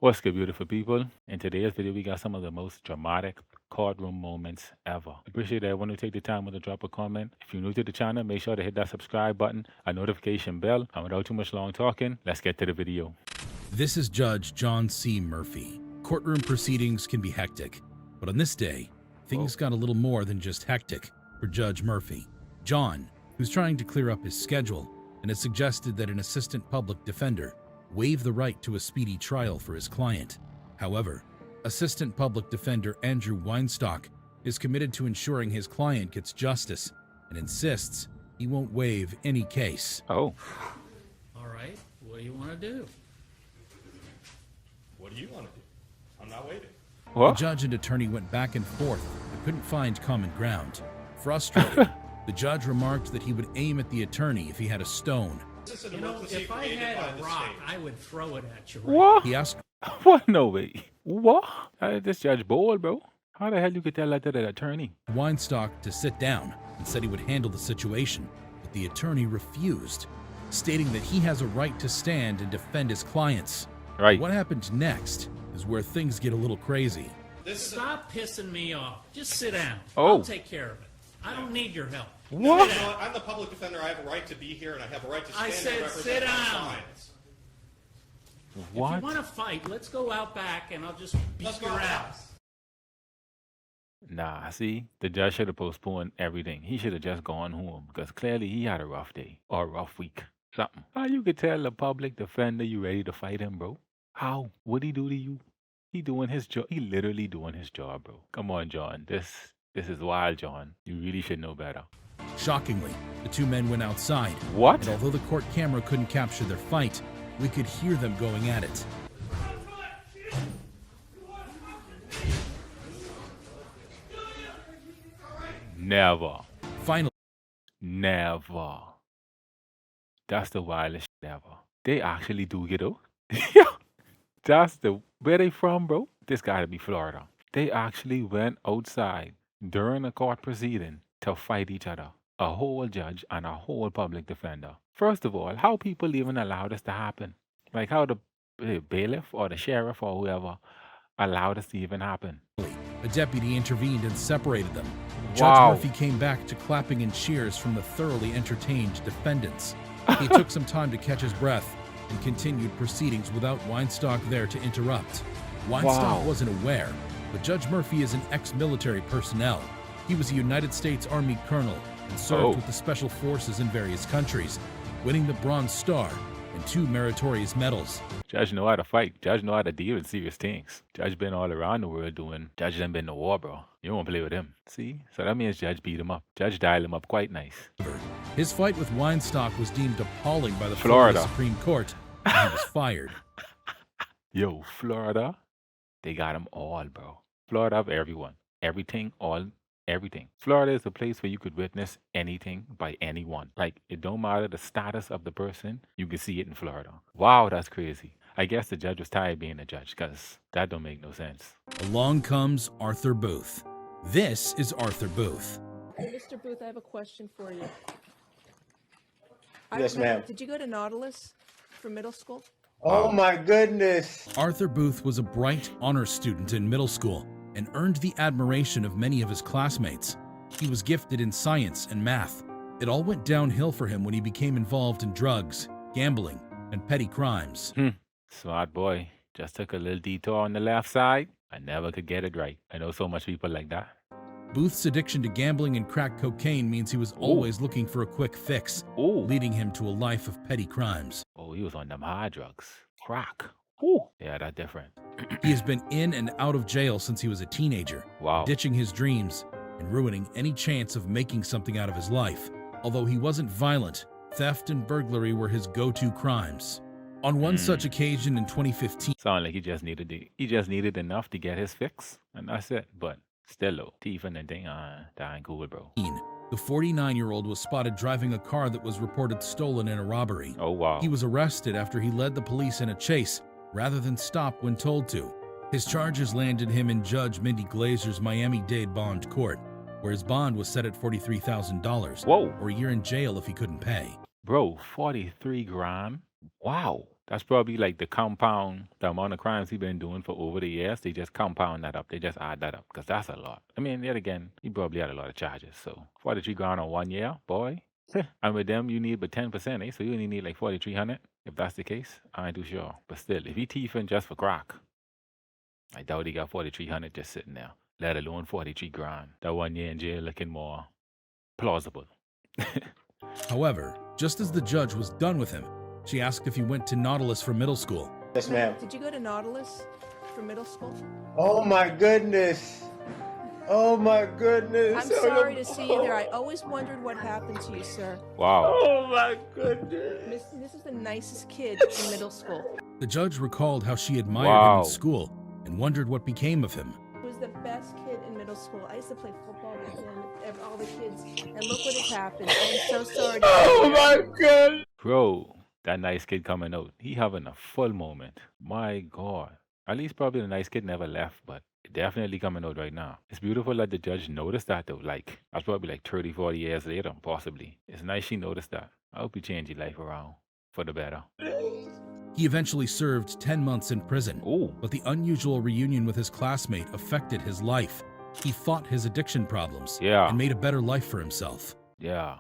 What's good, beautiful people? In today's video, we got some of the most dramatic courtroom moments ever. Appreciate everyone who take the time to drop a comment. If you're new to the channel, make sure to hit that subscribe button and notification bell. And without too much long talking, let's get to the video. This is Judge John C. Murphy. Courtroom proceedings can be hectic, but on this day, things got a little more than just hectic for Judge Murphy. John, who's trying to clear up his schedule, and has suggested that an assistant public defender waive the right to a speedy trial for his client. However, Assistant Public Defender Andrew Weinstock is committed to ensuring his client gets justice and insists he won't waive any case. Oh. All right, what do you want to do? What do you want to do? I'm not waiting. What? The judge and attorney went back and forth but couldn't find common ground. Frustrated, the judge remarked that he would aim at the attorney if he had a stone. You know, if I had a rock, I would throw it at you. What? He asked What? No way. What? This judge bold, bro. How the hell you could tell that to the attorney? Weinstock to sit down and said he would handle the situation, but the attorney refused, stating that he has a right to stand and defend his clients. Right. What happened next is where things get a little crazy. Stop pissing me off. Just sit down. Oh. I'll take care of it. I don't need your help. What? You know what? I'm the public defender. I have a right to be here, and I have a right to stand I said and represent sit my down. clients. If What? you want to fight, let's go out back and I'll just Let's beat go your out. ass. Nah, see, the judge should have postponed everything. He should have just gone home because clearly he had a rough day or a rough week. Something. How you could tell the public defender you ready to fight him, bro? How? What'd he do to you? He doing his job. He literally doing his job, bro. Come on, John. This is wild, John. You really should know better. Shockingly, the two men went outside, What? and although the court camera couldn't capture their fight, we could hear them going at it. Never. Finally, Never. That's the wildest shit ever. They actually do get out. Yeah. That's where they from, bro? This gotta be Florida. They actually went outside during a court proceeding to fight each other. A whole judge and a whole public defender. First of all, how people even allow this to happen? Like how the bailiff or the sheriff or whoever allowed this to even happen. a deputy intervened and separated them. Wow. Judge Murphy came back to clapping and cheers from the thoroughly entertained defendants. He took some time to catch his breath and continued proceedings without Weinstock there to interrupt. Weinstock Wow. wasn't aware, but Judge Murphy is an ex-military personnel. He was a United States Army colonel and served with the Special Forces in various countries, winning the Bronze Star and 2 meritorious medals. Judge know how to fight. Judge know how to deal with serious things. Judge been all around the world doing. Judge done been to war, bro. You don't play with him. See? So that means Judge beat him up. Judge dialed him up quite nice. His fight with Weinstock was deemed appalling by the Florida. Florida Supreme Court, and he was fired. Yo, Florida, they got them all, bro. Florida have everyone. Everything, everything. Florida is a place where you could witness anything by anyone. Like, it don't matter the status of the person, you can see it in Florida. Wow, that's crazy. I guess the judge was tired being a judge, because that don't make no sense. Along comes Arthur Booth. This is Arthur Booth. Mr. Booth, I have a question for you. Yes, ma'am. Did you go to Nautilus for middle school? Oh my goodness. Arthur Booth was a bright honor student in middle school and earned the admiration of many of his classmates. He was gifted in science and math. It all went downhill for him when he became involved in drugs, gambling, and petty crimes. Smart boy. Just took a little detour on the left side. I never could get it right. I know so much people like that. Booth's addiction to gambling and crack cocaine means he was always looking for a quick fix, Oh, leading him to a life of petty crimes. oh, he was on them hard drugs. Crack. Ooh. Yeah, that's different. He has been in and out of jail since he was a teenager, Wow. ditching his dreams and ruining any chance of making something out of his life. Although he wasn't violent, theft and burglary were his go-to crimes. On one such occasion in 2015, Sound like he just needed enough to get his fix, and that's it. But still, though, thief and thing, that ain't cool, bro. the 49-year-old was spotted driving a car that was reported stolen in a robbery. Oh wow. He was arrested after he led the police in a chase rather than stop when told to. His charges landed him in Judge Mindy Glazer's Miami-Dade bond court, where his bond was set at $43,000, Whoa, or a year in jail if he couldn't pay. bro, 43 grand. Wow. That's probably like the compound, the amount of crimes he been doing for over the years. They just compound that up. They just add that up because that's a lot. I mean, yet again, he probably had a lot of charges. So 43 grand on 1 year, boy. And with them, you need but 10%, eh? So you only need like 4,300. If that's the case, I ain't too sure. But still, if he thieving just for crack, I doubt he got 4,300 just sitting there. Let alone 43 grand. That 1 year in jail looking more plausible. However, just as the judge was done with him, she asked if he went to Nautilus for middle school. Yes, ma'am. Did you go to Nautilus for middle school? Oh my goodness. Oh my goodness. I'm sorry to see you there. I always wondered what happened to you, sir. Wow. Oh my goodness. This is the nicest kid in middle school. The judge recalled how she admired him Wow. in school and wondered what became of him. He was the best kid in middle school. I used to play football with him, all the kids, and look what has happened. I'm so sorry to see Oh you. my goodness. Bro, that nice kid coming out. He having a full moment. My God. At least probably the nice kid never left, but definitely coming out right now. It's beautiful that the judge noticed that though. Like, that's probably like 30, 40 years later, possibly. It's nice she noticed that. I hope you change your life around for the better. He eventually served 10 months in prison, Oh, but the unusual reunion with his classmate affected his life. He fought his addiction problems yeah. and made a better life for himself. Yeah.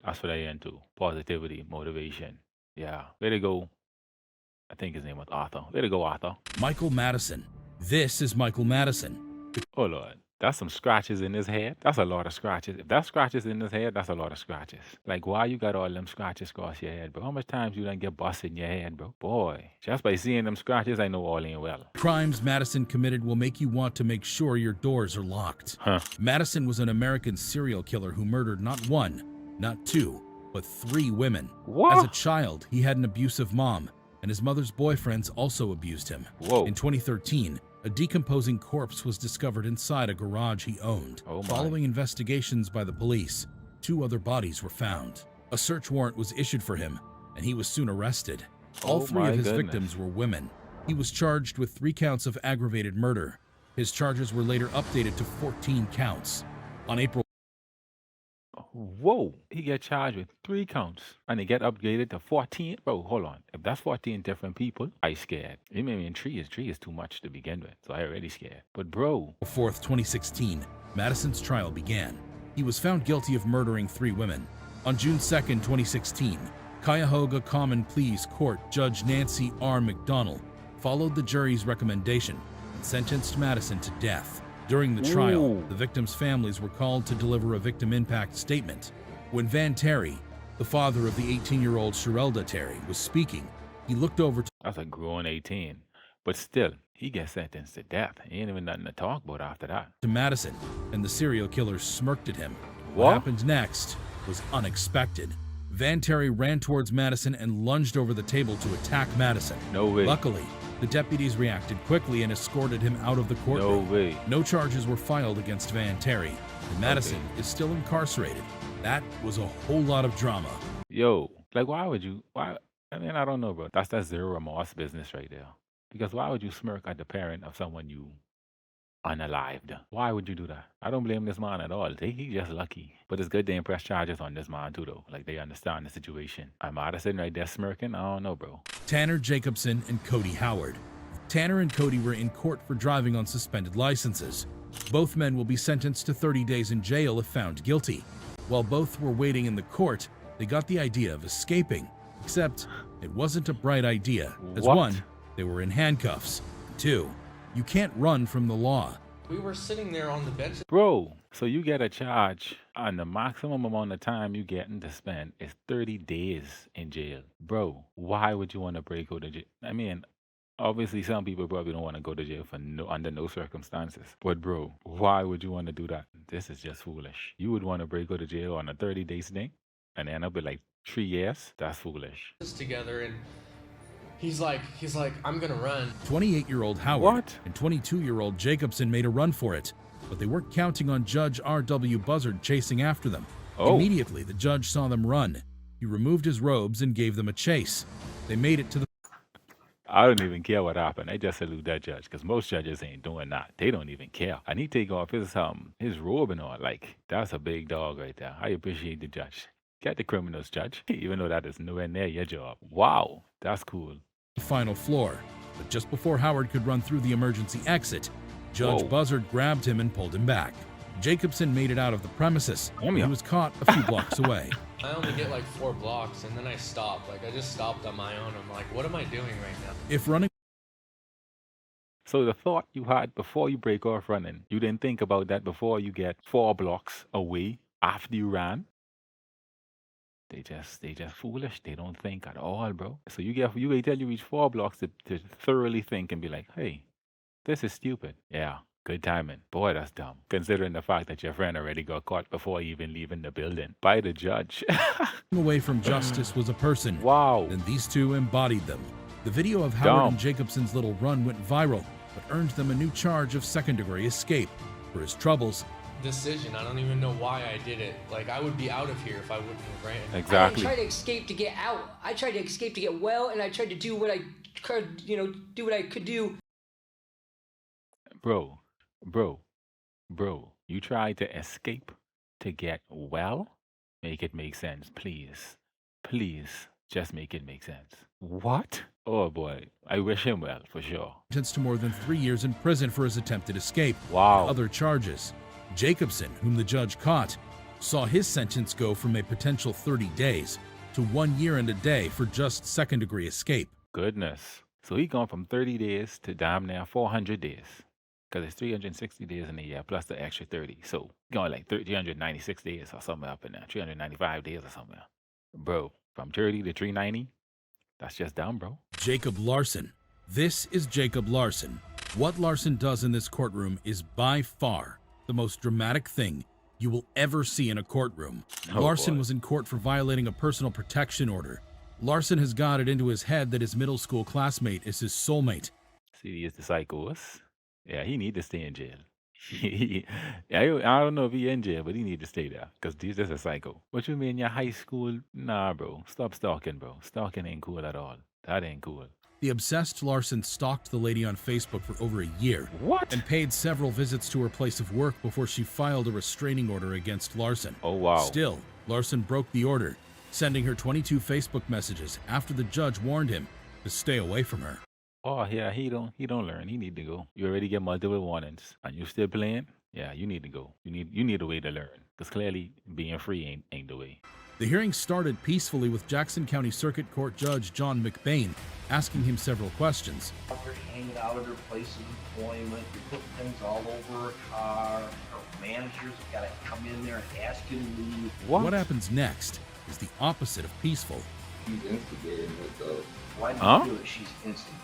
That's what I into. Positivity, motivation. Yeah. Way to go. I think his name was Arthur. Way to go, Arthur. Michael Madison. This is Michael Madison. Oh, Lord. That's some scratches in his head. That's a lot of scratches. If that's scratches in his head, that's a lot of scratches. Like, why you got all them scratches across your head, bro? How much times you done get busted in your head, bro? Boy, just by seeing them scratches, I know all ain't well. Crimes Madison committed will make you want to make sure your doors are locked. Huh. Madison was an American serial killer who murdered not one, not two, but 3 women. What? As a child, he had an abusive mom, and his mother's boyfriends also abused him. Whoa. In 2013, a decomposing corpse was discovered inside a garage he owned. Oh my. Following investigations by the police, 2 other bodies were found. A search warrant was issued for him, and he was soon arrested. All Oh 3 my of his goodness. victims were women. He was charged with 3 counts of aggravated murder. His charges were later updated to 14 counts. On April Whoa. He get charged with 3 counts and he get upgraded to 14. Bro, hold on. If that's 14 different people, I scared. You mean in 3 is too much to begin with. So I already scared. But bro, 4th, 2016, Madison's trial began. He was found guilty of murdering 3 women. On June 2nd, 2016, Cuyahoga Common Pleas Court Judge Nancy R. McDonnell followed the jury's recommendation and sentenced Madison to death. During the trial, Ooh. the victims' families were called to deliver a victim impact statement. When Van Terry, the father of the 18-year-old Sherelda Terry, was speaking, he looked over that's a grown 18. But still, he gets sentenced to death. He ain't even nothing to talk about after that. to Madison, and the serial killer smirked at him. What? happened next was unexpected. Van Terry ran towards Madison and lunged over the table to attack Madison. No way. Luckily, the deputies reacted quickly and escorted him out of the No courtroom. way. No charges were filed against Van Terry, and Madison Okay. is still incarcerated. That was a whole lot of drama. Yo, like why would you? Why? I mean, I don't know, bro. That's that zero remorse business right there. Because why would you smirk at the parent of someone you unalived? Why would you do that? I don't blame this man at all. He's just lucky. But it's good they press charges on this man too, though. Like they understand the situation. I'm Madison right there smirking. I don't know, bro. Tanner Jacobson and Cody Howard. Tanner and Cody were in court for driving on suspended licenses. Both men will be sentenced to 30 days in jail if found guilty. While both were waiting in the court, they got the idea of escaping. Except it wasn't a bright idea, as What? 1, they were in handcuffs. 2, you can't run from the law. We were sitting there on the bench. Bro, so you get a charge, and the maximum amount of time you getting to spend is 30 days in jail. Bro, why would you want to break out of jail? I mean, obviously some people probably don't want to go to jail for under no circumstances. But bro, why would you want to do that? This is just foolish. You would want to break out of jail on a 30-day thing and end up with like 3 years? That's foolish. Together, and he's like, I'm gonna run. 28-year-old Howard What? and 22-year-old Jacobson made a run for it, but they weren't counting on Judge R.W. Buzzard chasing after them. Oh. Immediately, the judge saw them run. He removed his robes and gave them a chase. They made it to the I don't even care what happened. I just salute that judge because most judges ain't doing that. They don't even care. And he take off his robe and all. Like, that's a big dog right there. I appreciate the judge. Get the criminals, Judge. Even though that is nowhere near your job. Wow, that's cool. The final floor, but just before Howard could run through the emergency exit, Judge Whoa. Buzzard grabbed him and pulled him back. Jacobson made it out of the premises. Damn He ya. was caught a few blocks away. I only get like 4 blocks and then I stopped. Like I just stopped on my own. I'm like, what am I doing right now? If running So the thought you had before you break off running, you didn't think about that before you get 4 blocks away after you ran? They just foolish. They don't think at all, bro. So you wait till you reach 4 blocks to thoroughly think and be like, hey, this is stupid. Yeah, good timing. Boy, that's dumb. Considering the fact that your friend already got caught before even leaving the building by the judge. away from justice was a person, Wow. then these two embodied them. The video of Howard Dumb. and Jacobson's little run went viral, but earned them a new charge of second-degree escape. For his troubles, Decision. I don't even know why I did it. Like I would be out of here if I wouldn't have ran. I Exactly. didn't try to escape to get out. I tried to escape to get well, and I tried to do what I could, do what I could do. Bro, you tried to escape to get well? Make it make sense, please. Please, just make it make sense. What? Oh boy, I wish him well, for sure. sentenced to more than 3 years in prison for his attempted escape. Wow. And other charges. Jacobson, whom the judge caught, saw his sentence go from a potential 30 days to 1 year and a day for just second-degree escape. Goodness. So he gone from 30 days to damn near 400 days. Because it's 360 days in a year plus the extra 30. So going like 396 days or something up in there. 395 days or something. Bro, from 30 to 390? That's just dumb, bro. Jacob Larson. This is Jacob Larson. What Larson does in this courtroom is by far the most dramatic thing you will ever see in a courtroom. Oh, Larson boy. was in court for violating a personal protection order. Larson has got it into his head that his middle school classmate is his soulmate. See, he is the psychos. Yeah, he need to stay in jail. I don't know if he in jail, but he need to stay there because he's just a psycho. What you mean, your high school? Nah, bro. Stop stalking, bro. Stalking ain't cool at all. That ain't cool. The obsessed Larson stalked the lady on Facebook for over a year What? and paid several visits to her place of work before she filed a restraining order against Larson. Oh, wow. Still, Larson broke the order, sending her 22 Facebook messages after the judge warned him to stay away from her. Oh, yeah, he don't learn. He need to go. You already get multiple warnings and you still playing? Yeah, you need to go. You need a way to learn because clearly being free ain't the way. The hearing started peacefully with Jackson County Circuit Court Judge John McBain asking him several questions. They're hanging out at her place of employment, you're putting things all over her car, her managers have got to come in there and ask you to leave. What happens next is the opposite of peaceful. She's instigating it though. Why do you Huh? feel that she's instigating?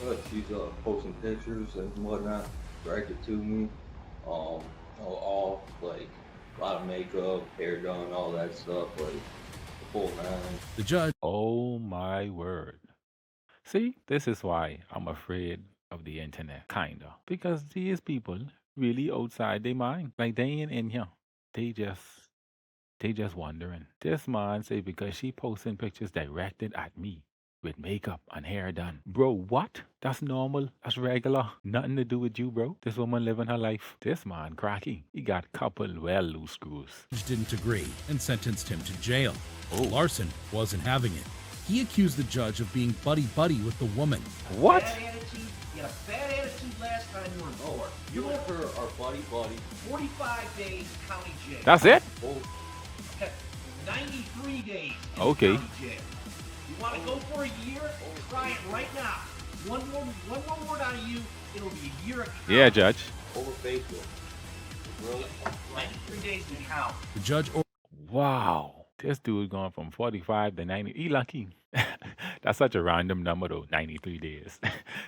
But she's posting pictures and whatnot, directed to me. All like a lot of makeup, hair done, all that stuff, like the full nine. The judge Oh my word. See, this is why I'm afraid of the internet, kinda. Because these people really outside their mind. Like they ain't in here. They just wondering. This man say because she posting pictures directed at me with makeup and hair done. Bro, what? That's normal. That's regular. Nothing to do with you, bro. This woman living her life. This man cracky. He got couple well loose screws. didn't agree and sentenced him to jail. Oh. Larson wasn't having it. He accused the judge of being buddy-buddy with the woman. What? Bad attitude? You had a bad attitude last time you were in court. You and her are buddy. 45 days county jail. That's it? Oh, Heck, 93 days in Okay. county jail. You want to go for a year? Try it right now. One more word out of you, it'll be a year of count. Yeah, Judge. over Facebook. Really? 93 days to count. The judge Wow. This dude going from 45 to 90. He lucky. That's such a random number though, 93 days.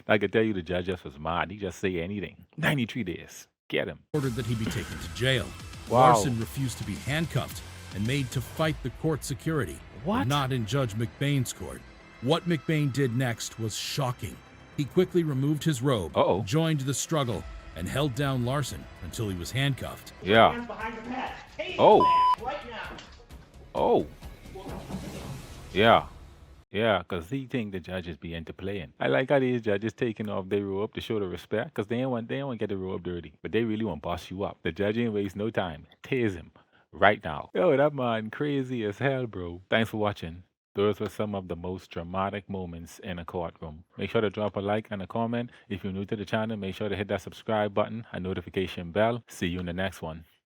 I could tell you the judge just was mad. He just say anything. 93 days. Get him. ordered that he be taken to jail. Wow. Larson refused to be handcuffed and made to fight the court security. What? Not in Judge McBain's court. What McBain did next was shocking. He quickly removed his robe, Uh-oh. joined the struggle, and held down Larson until he was handcuffed. Yeah. Hands behind your back. Take Oh. his ass right now. Oh. Yeah. Yeah, because he think the judges be into playing. I like how these judges taking off their robe to show the respect because they don't want to get the robe dirty. But they really want to boss you up. The judge ain't waste no time. Tase him. right now. Yo, that man crazy as hell, bro. Thanks for watching. Those were some of the most dramatic moments in a courtroom. Make sure to drop a like and a comment. If you're new to the channel, make sure to hit that subscribe button and notification bell. See you in the next one.